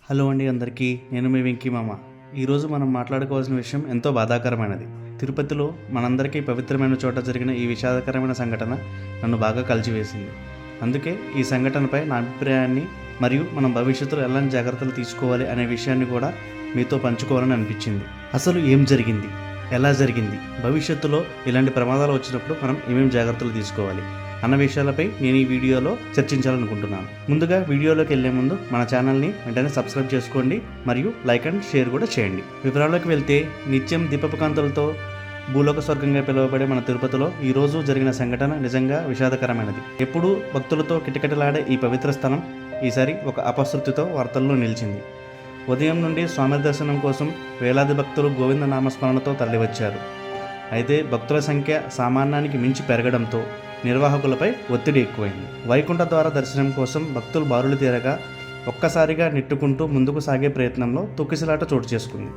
Hello అండి అందరికీ, నేను మీ వెంకీ మామ. ఈరోజు మనం మాట్లాడుకోవాల్సిన విషయం ఎంతో బాధాకరమైనది. తిరుపతిలో మనందరికీ పవిత్రమైన చోట జరిగిన ఈ విషాదకరమైన సంఘటన నన్ను బాగా కలిచివేసింది. అందుకే ఈ సంఘటనపై నా అభిప్రాయాన్ని మరియు మనం భవిష్యత్తులో ఎలాంటి జాగ్రత్తలు తీసుకోవాలి అనే విషయాన్ని కూడా మీతో పంచుకోవాలని అనిపించింది. అసలు ఏం జరిగింది, ఎలా జరిగింది, భవిష్యత్తులో ఇలాంటి ప్రమాదాలు వచ్చినప్పుడు మనం ఏమేమి జాగ్రత్తలు తీసుకోవాలి అన్న విషయాలపై నేను ఈ వీడియోలో చర్చించాలనుకుంటున్నాను. ముందుగా వీడియోలోకి వెళ్లే ముందు మన ఛానల్ని వెంటనే సబ్స్క్రైబ్ చేసుకోండి మరియు లైక్ అండ్ షేర్ కూడా చేయండి. వివరాల్లోకి వెళ్తే, నిత్యం దీపపు కాంతులతో భూలోక స్వర్గంగా పిలువబడే మన తిరుపతిలో ఈరోజు జరిగిన సంఘటన నిజంగా విషాదకరమైనది. ఎప్పుడూ భక్తులతో కిటకిటలాడే ఈ పవిత్ర స్థలం ఈసారి ఒక అపశృతితో వార్తల్లో నిలిచింది. ఉదయం నుండి స్వామి దర్శనం కోసం వేలాది భక్తులు గోవింద నామస్మరణతో తరలివచ్చారు. అయితే భక్తుల సంఖ్య సామాన్యానికి మించి పెరగడంతో నిర్వాహకులపై ఒత్తిడి ఎక్కువైంది. వైకుంఠ ద్వార దర్శనం కోసం భక్తులు బారులు తీరగా ఒక్కసారిగా నెట్టుకుంటూ ముందుకు సాగే ప్రయత్నంలో తొక్కిసలాట చోటు చేసుకుంది.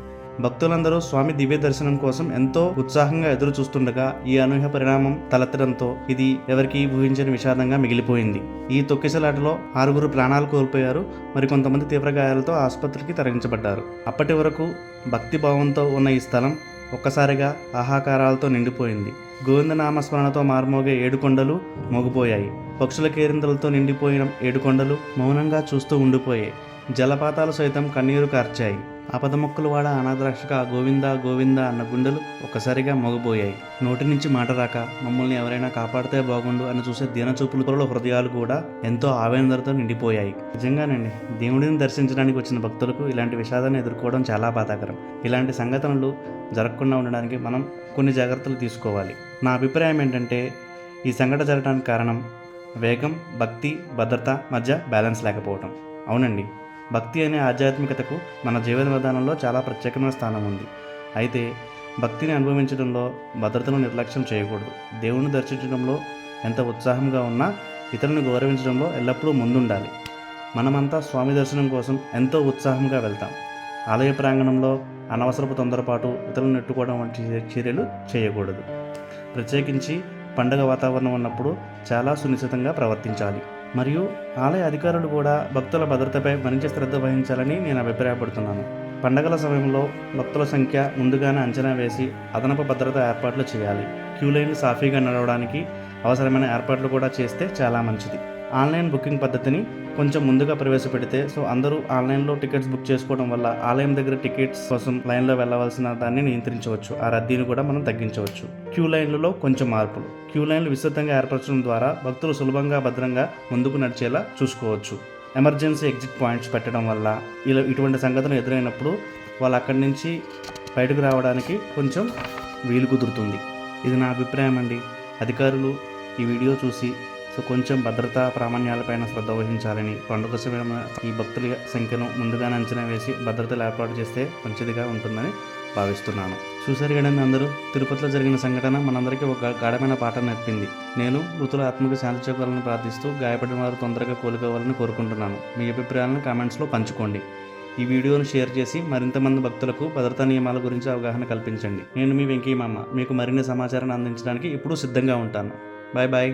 భక్తులందరూ స్వామి దివ్య దర్శనం కోసం ఎంతో ఉత్సాహంగా ఎదురు చూస్తుండగా ఈ అనూహ్య పరిణామం తలెత్తడంతో ఇది ఎవరికీ ఊహించని విషాదంగా మిగిలిపోయింది. ఈ తొక్కిసలాటలో 6 ప్రాణాలు కోల్పోయారు, మరికొంతమంది తీవ్ర గాయాలతో ఆసుపత్రికి తరలించబడ్డారు. అప్పటి వరకు భక్తి భావంతో ఉన్న ఈ స్థలం ఒక్కసారిగా ఆహాకారాలతో నిండిపోయింది. గోవిందనామస్మరణతో మార్మోగే 7 కొండలు మోగిపోయాయి. పక్షుల కేరింతలతో నిండిపోయిన 7 కొండలు మౌనంగా చూస్తూ ఉండిపోయాయి. జలపాతాలు సైతం కన్నీరు కార్చాయి. ఆపదమొక్కులు వాడ అనాథరక్షక గోవింద గోవింద అన్న గుండెలు ఒక్కసారిగా మోగిపోయాయి. నోటి నుంచి మాట రాక మమ్మల్ని ఎవరైనా కాపాడితే బాగుండు అని చూసే దీనచూపుల హృదయాలు కూడా ఎంతో ఆవేదనతో నిండిపోయాయి. నిజంగానండి, దేవుడిని దర్శించడానికి వచ్చిన భక్తులకు ఇలాంటి విషాదాన్ని ఎదుర్కోవడం చాలా బాధాకరం. ఇలాంటి సంఘటనలు జరగకుండా ఉండడానికి మనం కొన్ని జాగ్రత్తలు తీసుకోవాలి. నా అభిప్రాయం ఏంటంటే, ఈ సంఘటన జరగడానికి కారణం వేగం, భక్తి, భద్రత మధ్య బ్యాలెన్స్ లేకపోవడం. అవునండి, భక్తి అనే ఆధ్యాత్మికతకు మన జీవన విధానంలో చాలా ప్రత్యేకమైన స్థానం ఉంది. అయితే భక్తిని అనుభవించడంలో భద్రతను నిర్లక్ష్యం చేయకూడదు. దేవుని దర్శించడంలో ఎంత ఉత్సాహంగా ఉన్నా ఇతరులను గౌరవించడంలో ఎల్లప్పుడూ ముందుండాలి. మనమంతా స్వామి దర్శనం కోసం ఎంతో ఉత్సాహంగా వెళ్తాం. ఆలయ ప్రాంగణంలో అనవసరపు తొందరపాటు, ఇతరులను నెట్టుకోవడం వంటి చర్యలు చేయకూడదు. ప్రత్యేకించి పండుగ వాతావరణం ఉన్నప్పుడు చాలా సునిశ్చితంగా ప్రవర్తించాలి. మరియు ఆలయ అధికారులు కూడా భక్తుల భద్రతపై మరింత శ్రద్ధ వహించాలని నేను అభిప్రాయపడుతున్నాను. పండగల సమయంలో భక్తుల సంఖ్య ముందుగానే అంచనా వేసి అదనపు భద్రతా ఏర్పాట్లు చేయాలి. క్యూ లైన్లు సాఫీగా నడవడానికి అవసరమైన ఏర్పాట్లు కూడా చేస్తే చాలా మంచిది. ఆన్లైన్ బుకింగ్ పద్ధతిని కొంచెం ముందుగా ప్రవేశపెడితే అందరూ ఆన్లైన్లో టికెట్స్ బుక్ చేసుకోవడం వల్ల ఆలయం దగ్గర టికెట్స్ కోసం లైన్లో వెళ్ళవలసిన దాన్ని నియంత్రించవచ్చు. ఆ రద్దీని కూడా మనం తగ్గించవచ్చు. క్యూ లైన్లలో కొంచెం మార్పులు. క్యూ లైన్లు విస్తృతంగా ఏర్పరచడం ద్వారా భక్తులు సులభంగా భద్రంగా ముందుకు నడిచేలా చూసుకోవచ్చు. ఎమర్జెన్సీ ఎగ్జిట్ పాయింట్స్ పెట్టడం వల్ల ఇటువంటి సంఘటనలు ఎదురైనప్పుడు వాళ్ళు అక్కడి నుంచి బయటకు రావడానికి కొంచెం వీలు కుదురుతుంది. ఇది నా అభిప్రాయం అండి. అధికారులు ఈ వీడియో చూసి కొంచెం భద్రతా ప్రామాణ్యాలపైన శ్రద్ధ వహించాలని, పండుగ సమయంలో ఈ భక్తుల సంఖ్యను ముందుగానే అంచనా వేసి భద్రతలు ఏర్పాటు చేస్తే మంచిదిగా ఉంటుందని భావిస్తున్నాను. చూసారు కదండి అందరూ, తిరుపతిలో జరిగిన సంఘటన మనందరికీ ఒక గాఢమైన పాఠం నేర్పింది. నేను మృతుల ఆత్మకు శాంతి చేకూరాలని ప్రార్థిస్తూ గాయపడిన వారు తొందరగా కోలుకోవాలని కోరుకుంటున్నాను. మీ అభిప్రాయాలను కామెంట్స్లో పంచుకోండి. ఈ వీడియోను షేర్ చేసి మరింతమంది భక్తులకు భద్రతా నియమాల గురించి అవగాహన కల్పించండి. నేను మీ వెంకీ మామ. మీకు మరిన్ని సమాచారాన్ని అందించడానికి ఇప్పుడు సిద్ధంగా ఉంటాను. Bye bye.